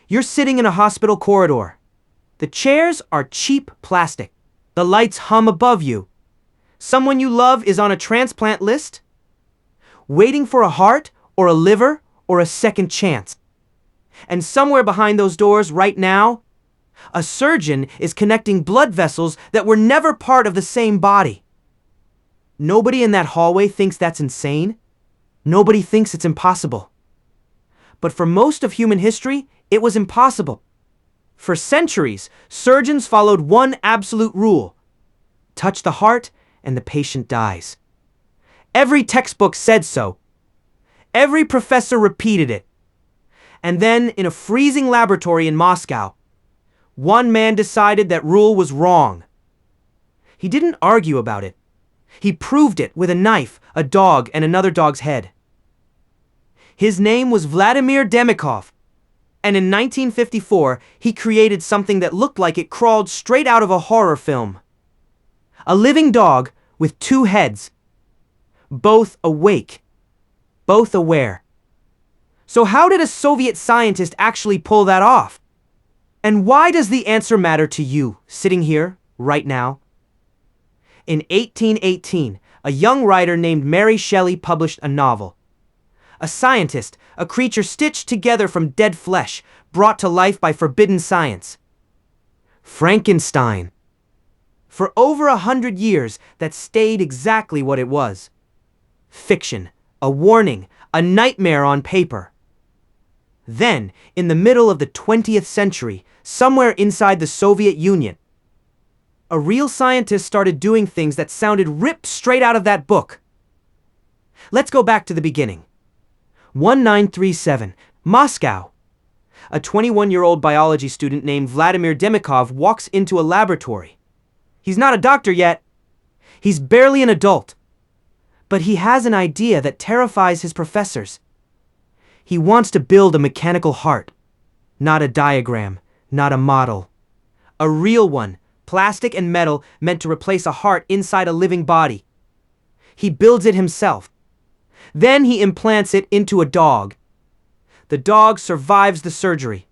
You're sitting in a hospital corridor. The chairs are cheap plastic. The lights hum above you. Someone you love is on a transplant list, waiting for a heart or a liver or a second chance. And somewhere behind those doors right now, a surgeon is connecting blood vessels that were never part of the same body. Nobody in that hallway thinks that's insane. Nobody thinks it's impossible. But for most of human history, it was impossible. For centuries, surgeons followed one absolute rule: touch the heart and the patient dies. Every textbook said so. Every professor repeated it. And then, in a freezing laboratory in Moscow, one man decided that rule was wrong. He didn't argue about it. He proved it with a knife, a dog, and another dog's head. His name was Vladimir Demikhov, and in 1954, he created something that looked like it crawled straight out of a horror film. A living dog with two heads, both awake, both aware. So how did a Soviet scientist actually pull that off? And why does the answer matter to you, sitting here, right now? In 1818, a young writer named Mary Shelley published a novel. A scientist, a creature stitched together from dead flesh, brought to life by forbidden science. Frankenstein. For over 100 years, that stayed exactly what it was. Fiction, a warning, a nightmare on paper. Then, in the middle of the 20th century, somewhere inside the Soviet Union, a real scientist started doing things that sounded ripped straight out of that book. Let's go back to the beginning. 1937, Moscow. A 21-year-old biology student named Vladimir Demikhov walks into a laboratory. He's not a doctor yet. He's barely an adult. But he has an idea that terrifies his professors. He wants to build a mechanical heart. Not a diagram, not a model. A real one, plastic and metal, meant to replace a heart inside a living body. He builds it himself. Then he implants it into a dog. The dog survives the surgery.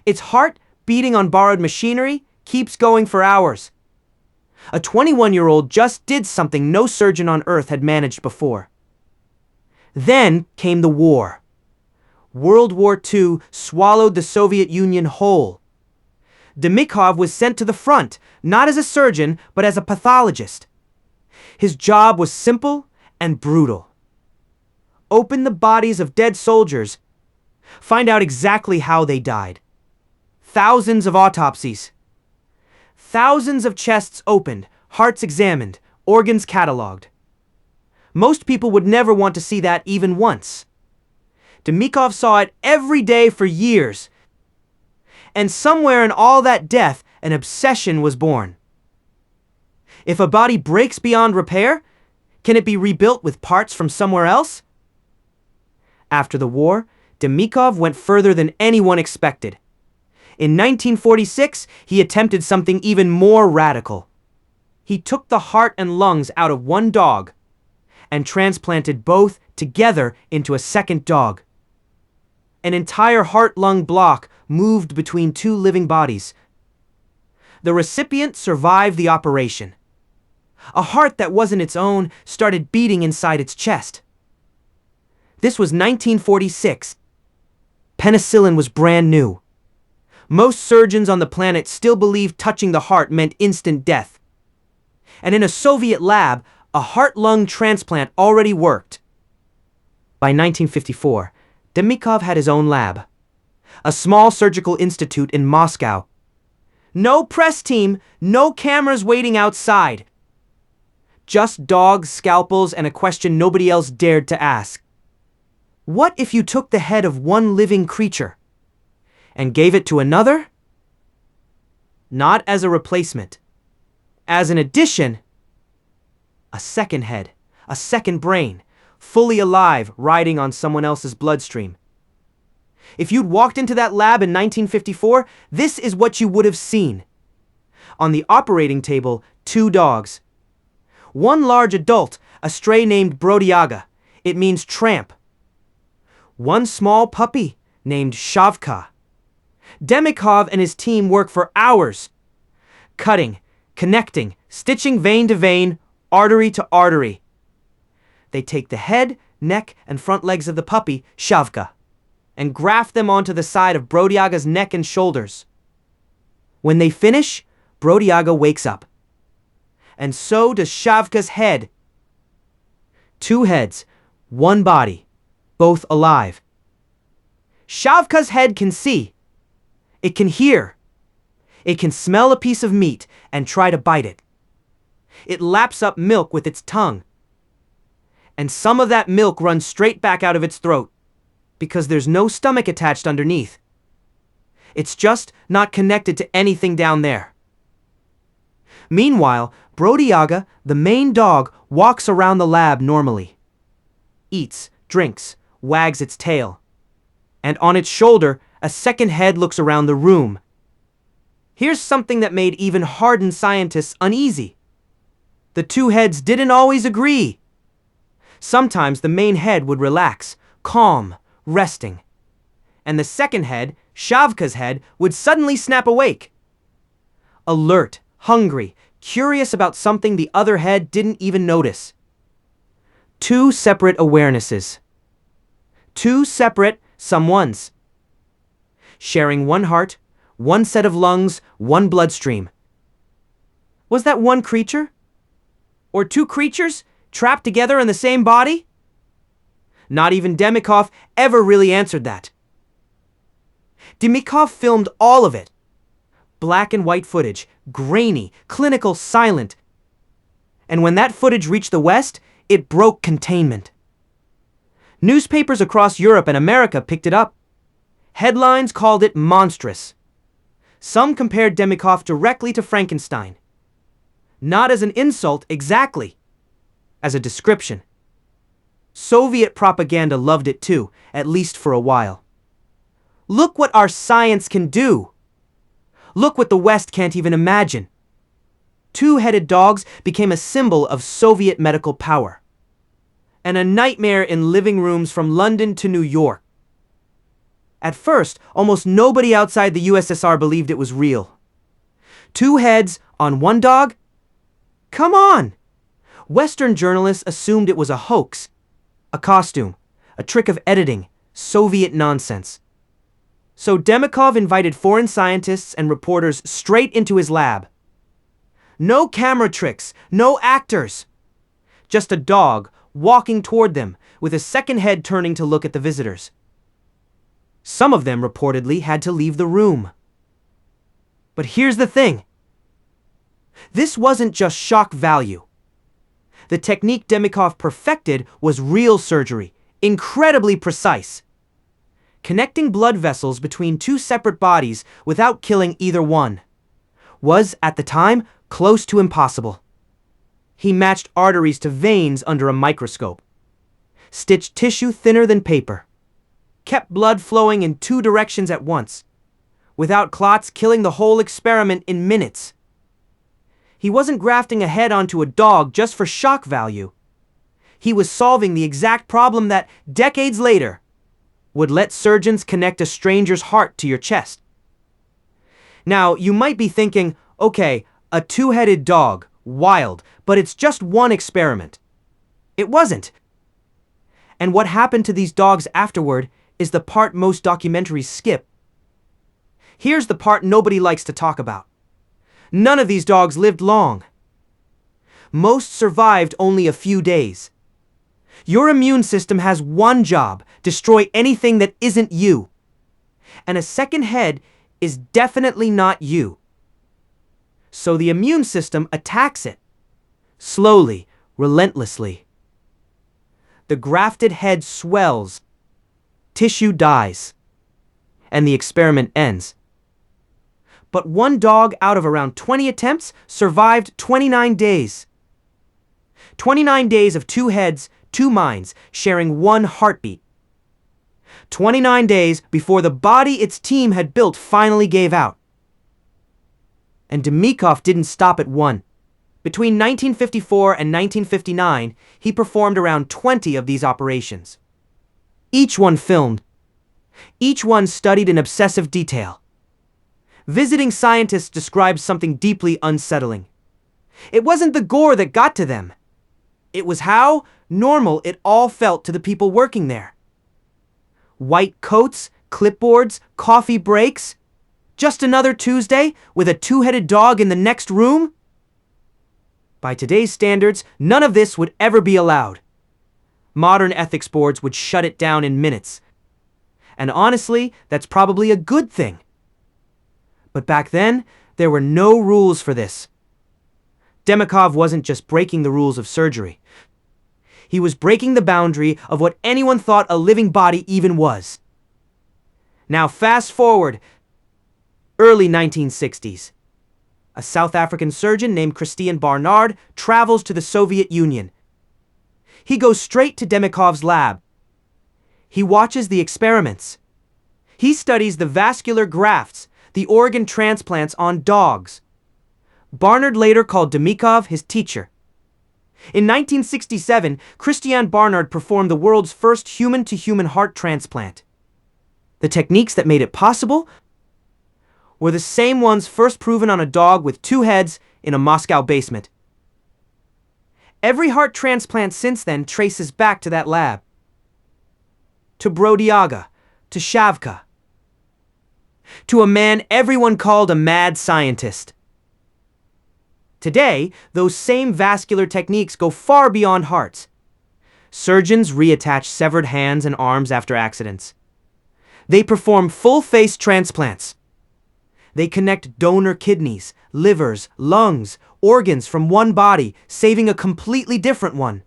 Its heart, beating on borrowed machinery, keeps going for hours. A 21-year-old just did something no surgeon on earth had managed before. Then came the war. World War II swallowed the Soviet Union whole. Demikhov was sent to the front, not as a surgeon, but as a pathologist. His job was simple and brutal. Open the bodies of dead soldiers. Find out exactly how they died. Thousands of autopsies. Thousands of chests opened, hearts examined, organs catalogued. Most people would never want to see that even once. Demikhov saw it every day for years. And somewhere in all that death, an obsession was born. If a body breaks beyond repair, can it be rebuilt with parts from somewhere else? After the war, Demikhov went further than anyone expected. In 1946, he attempted something even more radical. He took the heart and lungs out of one dog and transplanted both together into a second dog. An entire heart-lung block moved between two living bodies. The recipient survived the operation. A heart that wasn't its own started beating inside its chest. This was 1946. Penicillin was brand new. Most surgeons on the planet still believed touching the heart meant instant death. And in a Soviet lab, a heart-lung transplant already worked. By 1954, Demikhov had his own lab. A small surgical institute in Moscow. No press team, no cameras waiting outside. Just dogs, scalpels, and a question nobody else dared to ask. What if you took the head of one living creature and gave it to another? Not as a replacement. As an addition, a second head, a second brain, fully alive, riding on someone else's bloodstream. If you'd walked into that lab in 1954, this is what you would have seen. On the operating table, two dogs. One large adult, a stray named Brodiaga. It means tramp. One small puppy named Shavka. Demikhov and his team work for hours, cutting, connecting, stitching vein to vein, artery to artery. They take the head, neck, and front legs of the puppy, Shavka, and graft them onto the side of Brodiaga's neck and shoulders. When they finish, Brodiaga wakes up. And so does Shavka's head. 2 heads, 1 body, both alive. Shavka's head can see. It can hear. It can smell a piece of meat and try to bite it. It laps up milk with its tongue. And some of that milk runs straight back out of its throat, because there's no stomach attached underneath. It's just not connected to anything down there. Meanwhile, Brodiaga, the main dog, walks around the lab normally. Eats, drinks, wags its tail. And on its shoulder, a second head looks around the room. Here's something that made even hardened scientists uneasy. The 2 heads didn't always agree. Sometimes the main head would relax, calm, resting. And the second head, Shavka's head, would suddenly snap awake. Alert, hungry, curious about something the other head didn't even notice. 2 separate awarenesses. 2 separate someones. Sharing 1 heart, 1 set of lungs, 1 bloodstream. Was that 1 creature? Or 2 creatures trapped together in the same body? Not even Demikhov ever really answered that. Demikhov filmed all of it. Black and white footage, grainy, clinical, silent. And when that footage reached the West, it broke containment. Newspapers across Europe and America picked it up. Headlines called it monstrous. Some compared Demikhov directly to Frankenstein. Not as an insult exactly, as a description. Soviet propaganda loved it too, at least for a while. Look what our science can do. Look what the West can't even imagine. 2-headed dogs became a symbol of Soviet medical power. And a nightmare in living rooms from London to New York. At first, almost nobody outside the USSR believed it was real. 2 heads on 1 dog? Come on! Western journalists assumed it was a hoax, a costume, a trick of editing, Soviet nonsense. So Demikhov invited foreign scientists and reporters straight into his lab. No camera tricks, no actors. Just a dog walking toward them with a second head turning to look at the visitors. Some of them reportedly had to leave the room. But here's the thing. This wasn't just shock value. The technique Demikhov perfected was real surgery, incredibly precise. Connecting blood vessels between 2 separate bodies without killing either one was, at the time, close to impossible. He matched arteries to veins under a microscope, stitched tissue thinner than paper, kept blood flowing in 2 directions at once, without clots killing the whole experiment in minutes. He wasn't grafting a head onto a dog just for shock value. He was solving the exact problem that, decades later, would let surgeons connect a stranger's heart to your chest. Now, you might be thinking, okay, a 2-headed dog, wild, but it's just 1 experiment. It wasn't. And what happened to these dogs afterward is the part most documentaries skip. Here's the part nobody likes to talk about. None of these dogs lived long. Most survived only a few days. Your immune system has 1 job: destroy anything that isn't you. And a second head is definitely not you. So the immune system attacks it. Slowly, relentlessly. The grafted head swells. Tissue dies. And the experiment ends. But 1 dog out of around 20 attempts survived 29 days. 29 days of 2 heads, 2 minds, sharing 1 heartbeat. 29 days before the body its team had built finally gave out. And Demikhov didn't stop at 1. Between 1954 and 1959, he performed around 20 of these operations. Each one filmed. Each one studied in obsessive detail. Visiting scientists described something deeply unsettling. It wasn't the gore that got to them. It was how normal it all felt to the people working there. White coats, clipboards, coffee breaks. Just another Tuesday with a two-headed dog in the next room? By today's standards, none of this would ever be allowed. Modern ethics boards would shut it down in minutes. And honestly, that's probably a good thing. But back then, there were no rules for this. Demikhov wasn't just breaking the rules of surgery. He was breaking the boundary of what anyone thought a living body even was. Now fast forward, early 1960s. A South African surgeon named Christian Barnard travels to the Soviet Union. He goes straight to Demikhov's lab. He watches the experiments. He studies the vascular grafts, the organ transplants on dogs. Barnard later called Demikhov his teacher. In 1967, Christian Barnard performed the world's first human-to-human heart transplant. The techniques that made it possible were the same ones first proven on a dog with two heads in a Moscow basement. Every heart transplant since then traces back to that lab. To Brodiaga, to Shavka, to a man everyone called a mad scientist. Today, those same vascular techniques go far beyond hearts. Surgeons reattach severed hands and arms after accidents. They perform full-face transplants. They connect donor kidneys, livers, lungs, organs from one body, saving a completely different one.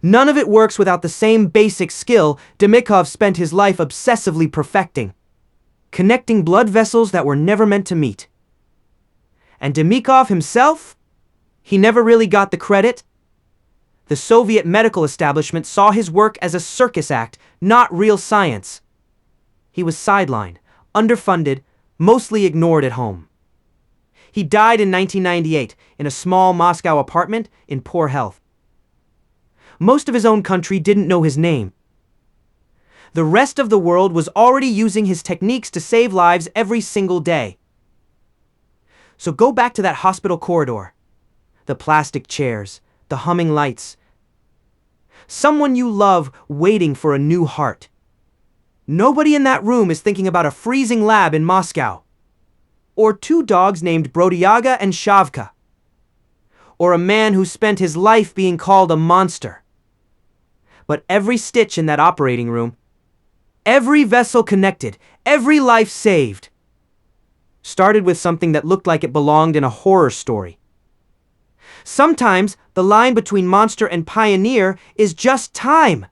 None of it works without the same basic skill Demikhov spent his life obsessively perfecting: connecting blood vessels that were never meant to meet. And Demikhov himself? He never really got the credit. The Soviet medical establishment saw his work as a circus act, not real science. He was sidelined, underfunded, mostly ignored at home. He died in 1998 in a small Moscow apartment in poor health. Most of his own country didn't know his name. The rest of the world was already using his techniques to save lives every single day. So go back to that hospital corridor. The plastic chairs, the humming lights. Someone you love waiting for a new heart. Nobody in that room is thinking about a freezing lab in Moscow. Or two dogs named Brodiaga and Shavka. Or a man who spent his life being called a monster. But every stitch in that operating room, every vessel connected, every life saved, started with something that looked like it belonged in a horror story. Sometimes the line between monster and pioneer is just time.